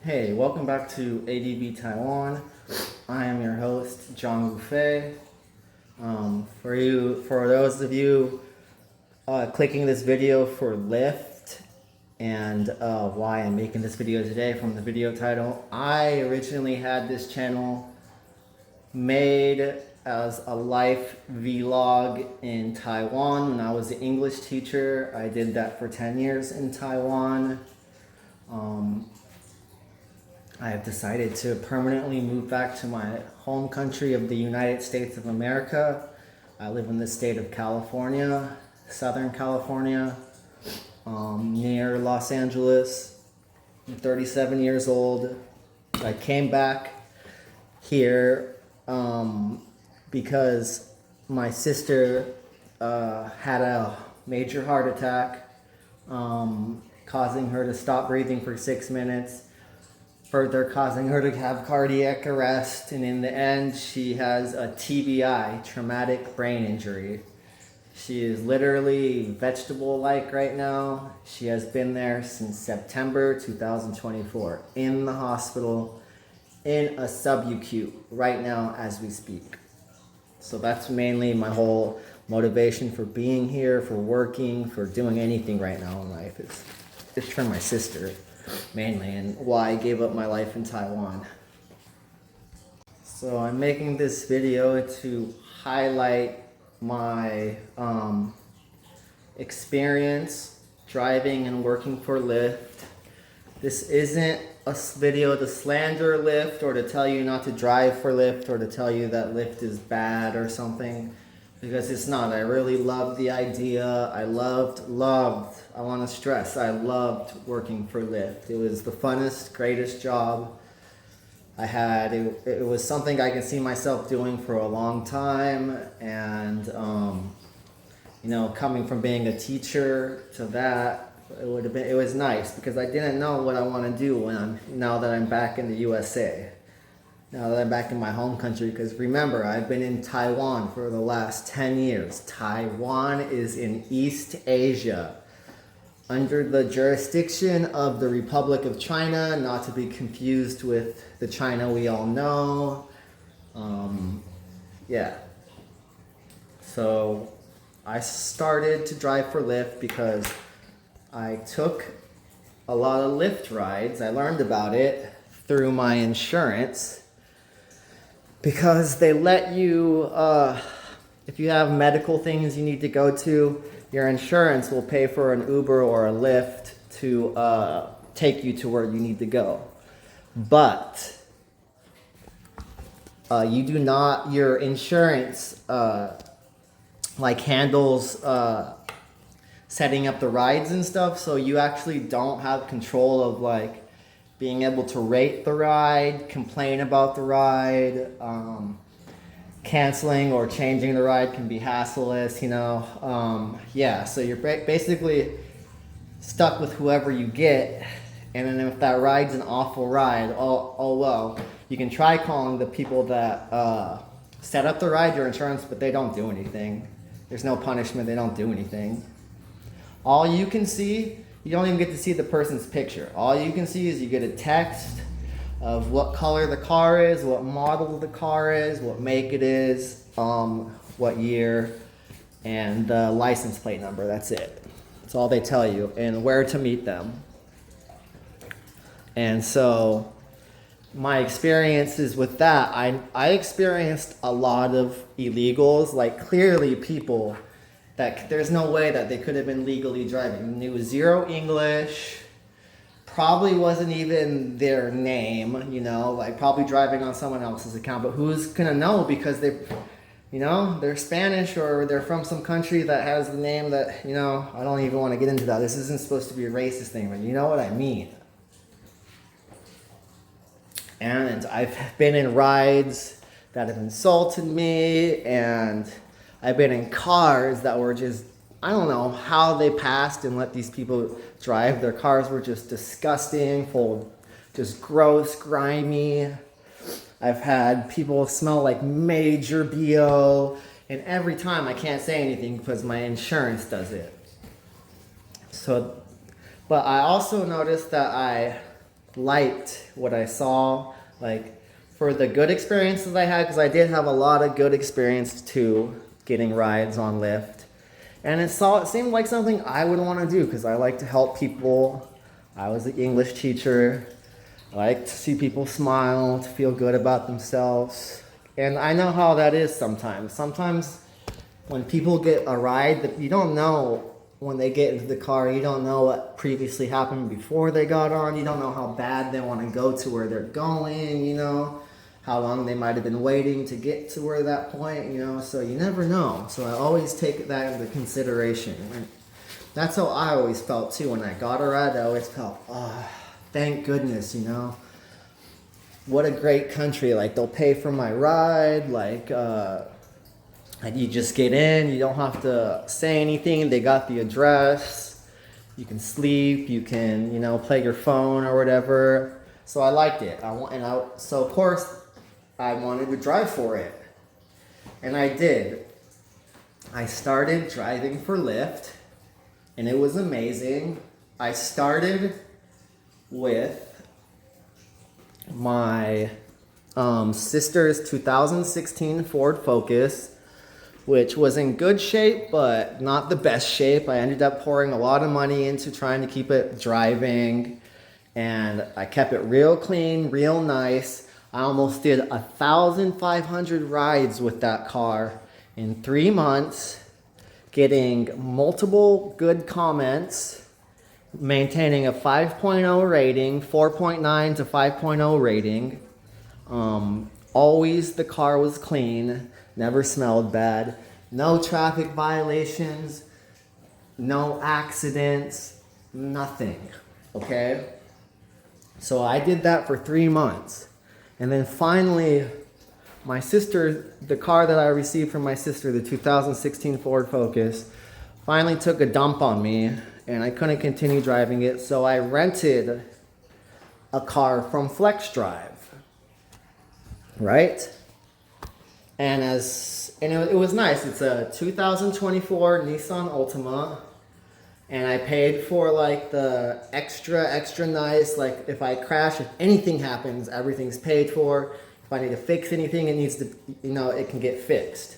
Hey, welcome back to ADV-Taiwan. I am your host, John Buffet. For those of you clicking this video for Lyft and why I'm making this video today from the video title, I originally had this channel made as a life vlog in Taiwan when I was an English teacher. I did that for 10 years in Taiwan. I have decided to permanently move back to my home country of the United States of America. I live in the state of California, Southern California, near Los Angeles. I'm 37 years old. I came back here because my sister had a major heart attack, causing her to stop breathing for 6 minutes. Further causing her to have cardiac arrest, and in the end she has a TBI, traumatic brain injury. She is literally vegetable-like right now. She has been there since September 2024 in the hospital in a subacute right now as we speak. So that's mainly my whole motivation for being here, for working, for doing anything right now in life. It's for my sister mainly, and why I gave up my life in Taiwan. So I'm making this video to highlight my experience driving and working for Lyft. This isn't a video to slander Lyft or to tell you not to drive for Lyft or to tell you that Lyft is bad or something, because it's not. I really loved the idea. I loved, I want to stress, I loved working for Lyft. It was the funnest, greatest job I had. It was something I can see myself doing for a long time. And, coming from being a teacher to that, it was nice because I didn't know what I want to do now that I'm back in the USA. Now that I'm back in my home country, because remember, I've been in Taiwan for the last 10 years. Taiwan is in East Asia, under the jurisdiction of the Republic of China, not to be confused with the China we all know. So I started to drive for Lyft because I took a lot of Lyft rides. I learned about it through my insurance, because they let you, if you have medical things you need to go to, your insurance will pay for an Uber or a Lyft to take you to where you need to go. But you do not, your insurance handles setting up the rides and stuff, so you actually don't have control of being able to rate the ride, complain about the ride. Canceling or changing the ride can be hassleless, so you're basically stuck with whoever you get. And then if that ride's an awful ride, you can try calling the people that set up the ride, your insurance, but they don't do anything. There's no punishment, they don't do anything. All you can see, you don't even get to see the person's picture. All you can see is you get a text of what color the car is, what model the car is, what make it is, what year, and the license plate number. That's it. That's all they tell you, and where to meet them. And so my experiences with that, I experienced a lot of illegals, clearly people that there's no way that they could have been legally driving. Knew zero English, probably wasn't even their name, probably driving on someone else's account. But who's gonna know, because they're Spanish or they're from some country that has the name that, I don't even want to get into that. This isn't supposed to be a racist thing, but you know what I mean. And I've been in rides that have insulted me, and I've been in cars that were just, I don't know how they passed and let these people drive. Their cars were just disgusting, full of just gross, grimy. I've had people smell like major BO, and every time I can't say anything because my insurance does it. But I also noticed that liked what I saw, like for the good experiences I had, because I did have a lot of good experience too, getting rides on Lyft. And it seemed like something I would want to do because I like to help people. I was an English teacher. I like to see people smile, to feel good about themselves. And I know how that is sometimes. Sometimes when people get a ride that you don't know when they get into the car, you don't know what previously happened before they got on. You don't know how bad they want to go to where they're going, you know, how long they might have been waiting to get to where that point, you know, so you never know. So I always take that into consideration. And that's how I always felt too. When I got a ride, I always felt, oh, thank goodness, you know. What a great country. Like, they'll pay for my ride, like you just get in, you don't have to say anything. They got the address. You can sleep, you can, you know, play your phone or whatever. So I liked it. So of course I wanted to drive for it. And I did. I started driving for Lyft, and it was amazing. I started with my sister's 2016 Ford Focus, which was in good shape, but not the best shape. I ended up pouring a lot of money into trying to keep it driving, and I kept it real clean, real nice. I almost did 1,500 rides with that car in 3 months, getting multiple good comments, maintaining a 5.0 rating, 4.9 to 5.0 rating. Always the car was clean, never smelled bad, no traffic violations, no accidents, nothing, okay? So I did that for 3 months. And then finally, my sister, the car that I received from my sister, the 2016 Ford Focus, finally took a dump on me, and I couldn't continue driving it, so I rented a car from Flex Drive, right? And it was nice. It's a 2024 Nissan Altima, and I paid for like the extra nice, like if I crash, if anything happens, everything's paid for. If I need to fix anything, it needs to, you know, it can get fixed.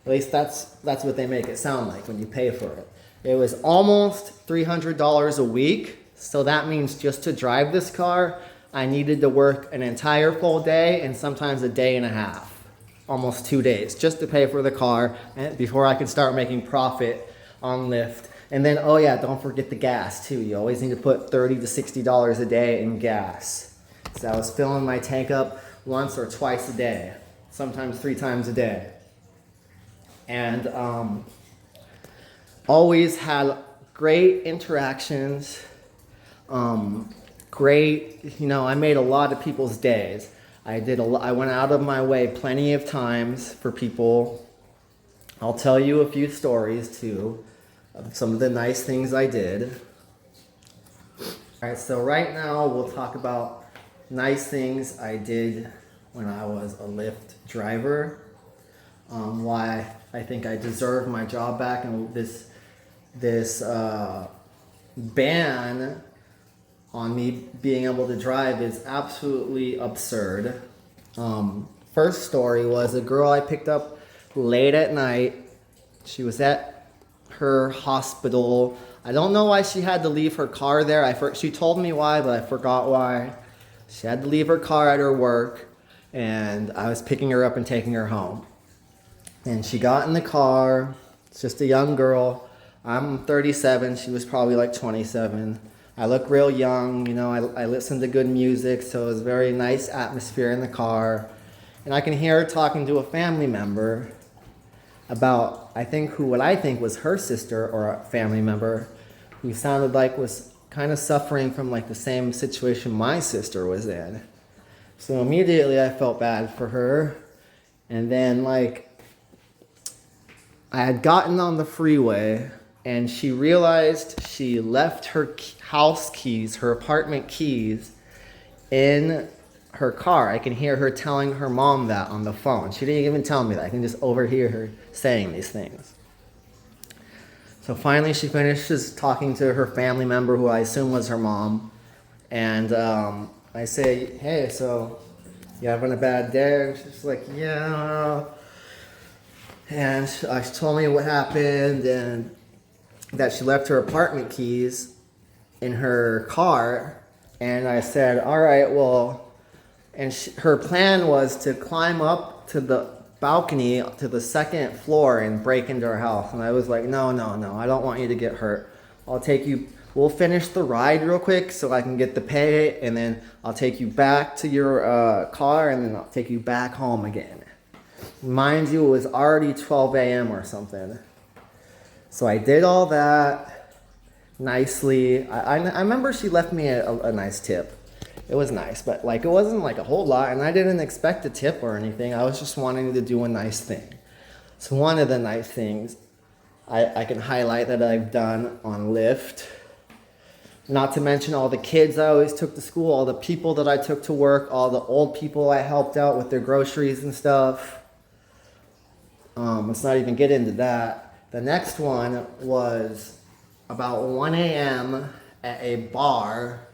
At least that's what they make it sound like when you pay for it. It was almost $300 a week, so that means just to drive this car, I needed to work an entire full day and sometimes a day and a half, almost 2 days, just to pay for the car and before I could start making profit on Lyft. And then, oh yeah, don't forget the gas too. You always need to put $30 to $60 a day in gas. So I was filling my tank up once or twice a day, sometimes 3 times a day. And always had great interactions, great, you know, I made a lot of people's days. I went out of my way plenty of times for people. I'll tell you a few stories too of some of the nice things I did. All right, so right now we'll talk about nice things I did when I was a Lyft driver. Why I think I deserve my job back, and this ban on me being able to drive is absolutely absurd. First story was a girl I picked up late at night. She was at her hospital. I don't know why she had to leave her car there. She told me why, but I forgot why. She had to leave her car at her work, and I was picking her up and taking her home. And she got in the car. It's just a young girl. I'm 37. She was probably like 27. I look real young. You know, I listen to good music, so it was a very nice atmosphere in the car. And I can hear her talking to a family member about, what I think was her sister or a family member who sounded like was kind of suffering from like the same situation my sister was in. So immediately I felt bad for her. And then like I had gotten on the freeway and she realized she left her house keys, her apartment keys, in her car. I can hear her telling her mom that on the phone. She didn't even tell me that. I can just overhear her saying these things. So finally she finishes talking to her family member, who I assume was her mom, And I say, hey, so you having a bad day? And she's like, yeah. And she told me what happened and that she left her apartment keys in her car. And I said, all right, well, and her plan was to climb up to the balcony to the second floor and break into her house. And I was like, no, I don't want you to get hurt. I'll take you, we'll finish the ride real quick so I can get the pay, and then I'll take you back to your car, and then I'll take you back home again. Mind you, it was already 12 a.m. or something. So I did all that nicely. I remember she left me a nice tip. It was nice, but like it wasn't like a whole lot, and I didn't expect a tip or anything. I was just wanting to do a nice thing. So one of the nice things I can highlight that I've done on Lyft, not to mention all the kids I always took to school, all the people that I took to work, all the old people I helped out with their groceries and stuff. Let's not even get into that. The next one was about 1 a.m. at a bar,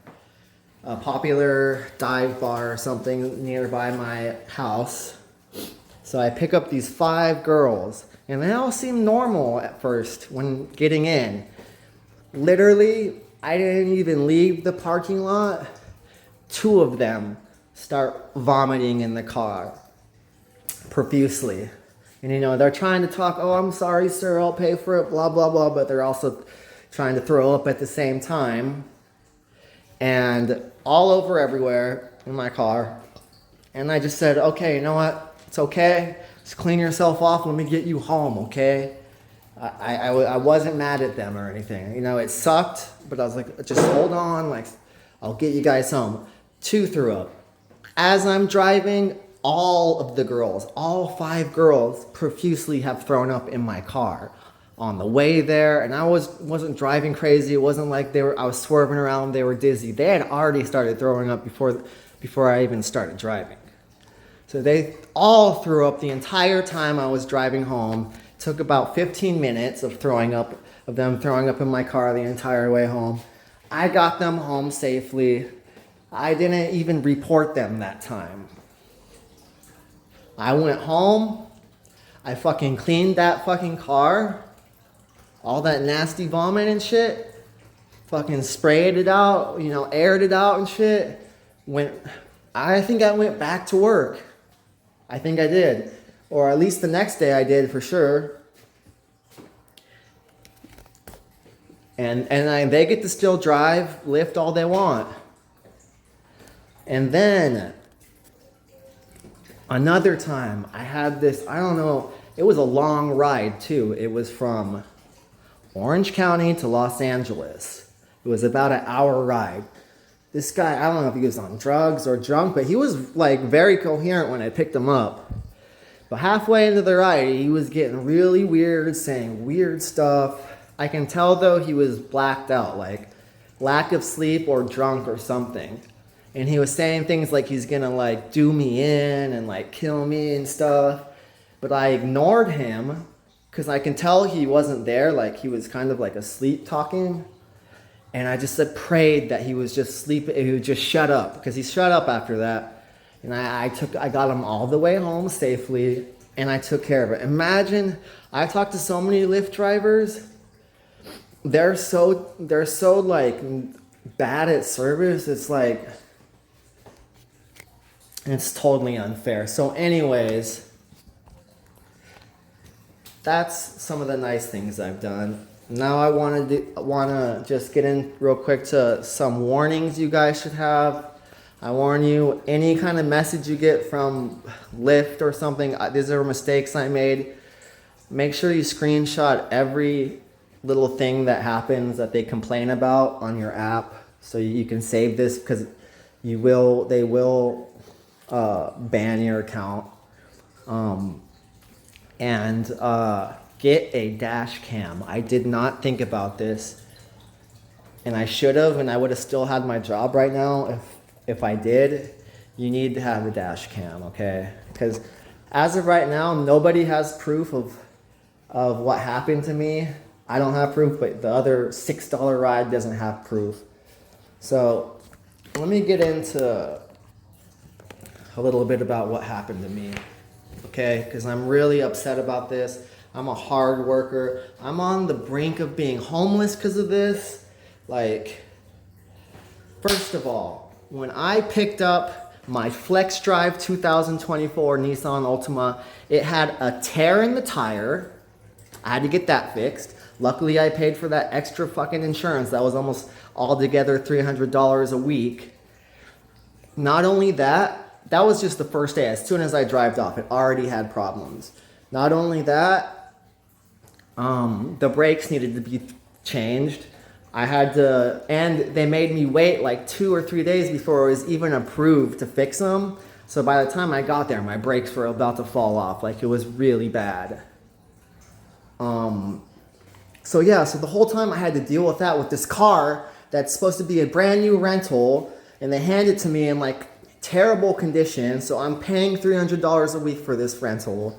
a popular dive bar or something nearby my house. So I pick up these 5 girls, and they all seem normal at first when getting in. Literally, I didn't even leave the parking lot. 2 of them start vomiting in the car profusely. And you know, they're trying to talk, oh, I'm sorry, sir, I'll pay for it, blah, blah, blah, but they're also trying to throw up at the same time. And all over everywhere in my car. And I just said, okay, you know what? It's okay. Just clean yourself off. Let me get you home, okay? I wasn't mad at them or anything. You know, it sucked, but I was like, just hold on. Like, I'll get you guys home. 2 threw up. As I'm driving, all of the girls, all 5 girls, profusely have thrown up in my car on the way there. And I wasn't driving crazy. It wasn't like I was swerving around. They were dizzy. They had already started throwing up before I even started driving. So they all threw up the entire time I was driving home. It took about 15 minutes of them throwing up in my car the entire way home. I got them home safely. I didn't even report them that time. I went home. I fucking cleaned that fucking car. All that nasty vomit and shit. Fucking sprayed it out, you know, aired it out and shit. I think I went back to work. I think I did. Or at least the next day I did for sure. And they get to still drive Lyft all they want. And then another time I had this, I don't know, it was a long ride too. It was from Orange County to Los Angeles. It was about an hour ride. This guy, I don't know if he was on drugs or drunk, but he was like very coherent when I picked him up. But halfway into the ride, he was getting really weird, saying weird stuff. I can tell though he was blacked out, like lack of sleep or drunk or something. And he was saying things like he's gonna like do me in and like kill me and stuff. But I ignored him because I can tell he wasn't there, like he was kind of like asleep talking. And I just prayed that he was just sleeping, he would just shut up, because he shut up after that. And I got him all the way home safely, and I took care of it. Imagine, I talked to so many Lyft drivers. They're so like bad at service. It's like, it's totally unfair. So anyways, that's some of the nice things I've done. Now I want to just get in real quick to some warnings you guys should have. I warn you, any kind of message you get from Lyft or something, these are mistakes I made. Make sure you screenshot every little thing that happens that they complain about on your app, so you can save this, because they will ban your account. Get a dash cam. I did not think about this, and I should have, and I would have still had my job right now if I did. You need to have a dash cam, okay? Because as of right now, nobody has proof of what happened to me. I don't have proof, but the other $6 ride doesn't have proof. So let me get into a little bit about what happened to me, okay? Because I'm really upset about this. I'm a hard worker. I'm on the brink of being homeless because of this. Like, first of all, when I picked up my Flex Drive 2024 Nissan Altima, it had a tear in the tire. I had to get that fixed. Luckily, I paid for that extra fucking insurance. That was almost altogether $300 a week. Not only that, that was just the first day. As soon as I drove off, it already had problems. Not only that, the brakes needed to be changed. I had to, and they made me wait like 2 or 3 days before it was even approved to fix them. So by the time I got there, my brakes were about to fall off. Like, it was really bad. So the whole time I had to deal with that with this car that's supposed to be a brand new rental, and they hand it to me in like terrible condition. So I'm paying $300 a week for this rental.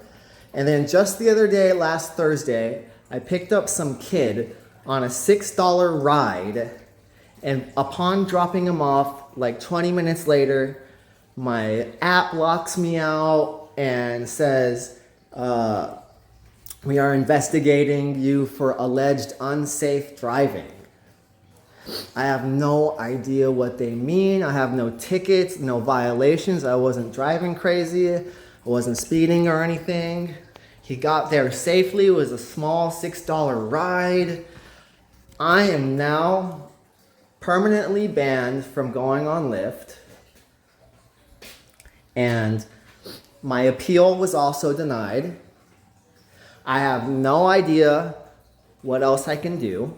And then just the other day, last Thursday, I picked up some kid on a $6 ride, and upon dropping him off, like 20 minutes later, my app locks me out and says, we are investigating you for alleged unsafe driving. I have no idea what they mean. I have no tickets, no violations. I wasn't driving crazy. I wasn't speeding or anything. He got there safely. It was a small $6 ride. I am now permanently banned from going on Lyft. And my appeal was also denied. I have no idea what else I can do.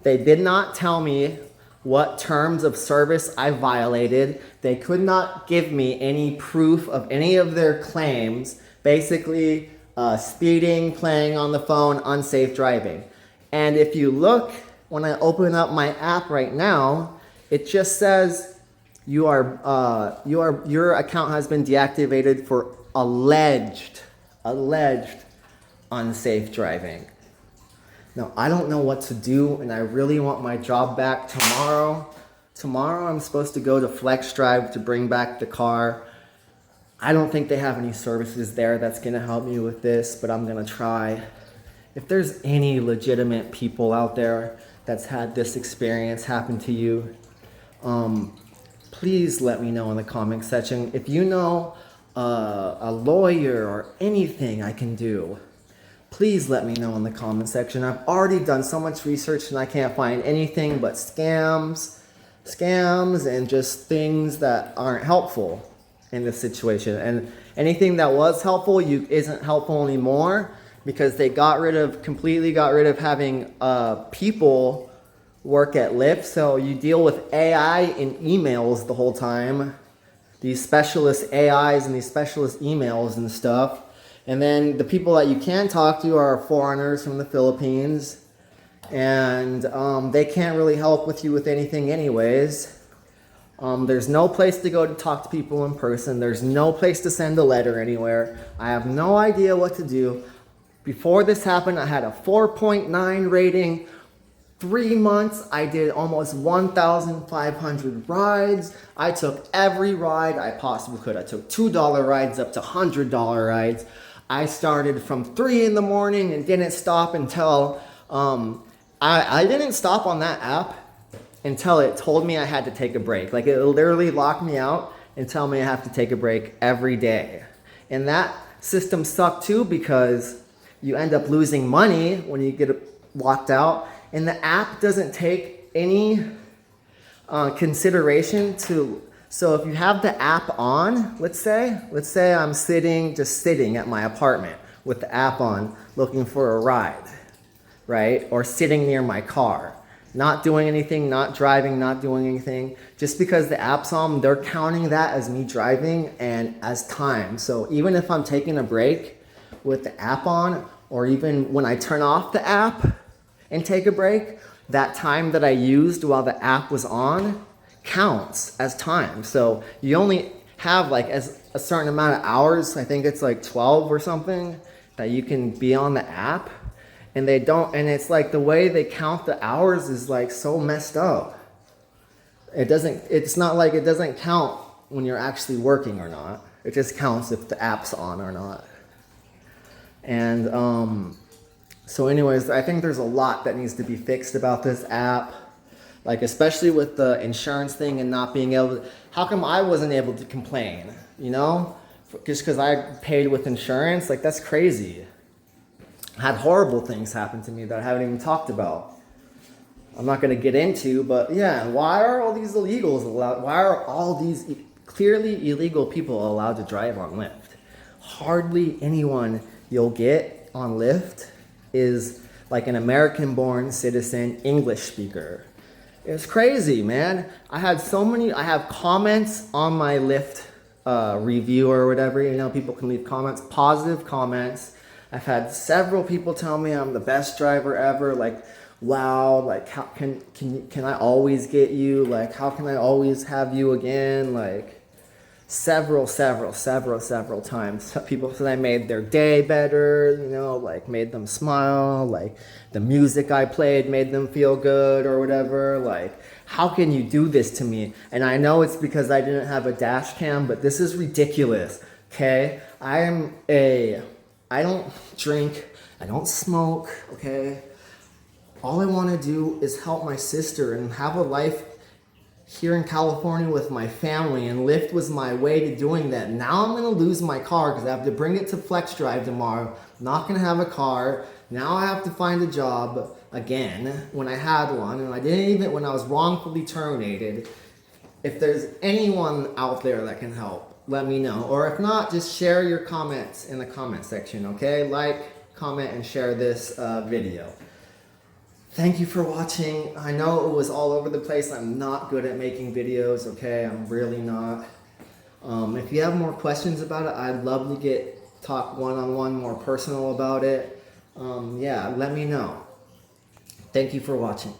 They did not tell me what terms of service I violated. They could not give me any proof of any of their claims. Basically, speeding, playing on the phone, unsafe driving. And if you look, when I open up my app right now, it just says your account has been deactivated for alleged unsafe driving. Now, I don't know what to do, and I really want my job back tomorrow. Tomorrow, I'm supposed to go to Flex Drive to bring back the car. I don't think they have any services there that's going to help me with this, but I'm going to try. If there's any legitimate people out there that's had this experience happen to you, please let me know in the comment section. If you know a lawyer or anything I can do, please let me know in the comment section. I've already done so much research and I can't find anything but scams and just things that aren't helpful in this situation. And anything that was helpful isn't helpful anymore because they completely got rid of having people work at Lyft. So you deal with AI in emails the whole time. These specialist AIs and these specialist emails and stuff. And then the people that you can talk to are foreigners from the Philippines. And they can't really help with you with anything anyways. There's no place to go to talk to people in person. There's no place to send a letter anywhere. I have no idea what to do. Before this happened, I had a 4.9 rating. 3 months, I did almost 1,500 rides. I took every ride I possibly could. I took $2 rides up to $100 rides. I started from 3 in the morning and didn't stop until, I didn't stop on that app until it told me I had to take a break. Like, it literally locked me out and tell me I have to take a break every day. And that system sucked too because you end up losing money when you get locked out. And the app doesn't take any consideration to, so if you have the app on, let's say I'm sitting at my apartment with the app on looking for a ride, right? Or sitting near my car, not doing anything, not driving, not doing anything. Just because the app's on, they're counting that as me driving and as time. So even if I'm taking a break with the app on, or even when I turn off the app and take a break, that time that I used while the app was on counts as time. So you only have like as a certain amount of hours, I think it's like 12 or something, that you can be on the app. And they don't, and it's like the way they count the hours is like so messed up. It's not like it doesn't count when you're actually working or not. It just counts if the app's on or not. And so anyways, I think there's a lot that needs to be fixed about this app. Like, especially with the insurance thing and not being able to, how come I wasn't able to complain, you know? Just because I paid with insurance? Like, that's crazy. I had horrible things happen to me that I haven't even talked about. I'm not going to get into, but yeah, why are all these illegals allowed? Why are all these clearly illegal people allowed to drive on Lyft? Hardly anyone you'll get on Lyft is like an American-born citizen English speaker. It's crazy, man. I have comments on my Lyft review or whatever. You know, people can leave comments, positive comments. I've had several people tell me I'm the best driver ever. Like, wow, like how can I always get you? Like, how can I always have you again? Like, several times. People said I made their day better, you know, like made them smile, like the music I played made them feel good or whatever. Like, how can you do this to me? And I know it's because I didn't have a dash cam, but this is ridiculous, okay? I don't drink, I don't smoke, okay? All I want to do is help my sister and have a life here in California with my family, and Lyft was my way to doing that. Now I'm gonna lose my car because I have to bring it to Flex Drive tomorrow. Not gonna have a car. Now I have to find a job again when I had one, and I didn't even when I was wrongfully terminated. If there's anyone out there that can help, let me know. Or if not, just share your comments in the comment section, okay? Like, comment, and share this video. Thank you for watching. I know it was all over the place. I'm not good at making videos, okay? I'm really not. If you have more questions about it, I'd love to talk one-on-one, more personal about it. Yeah, let me know. Thank you for watching.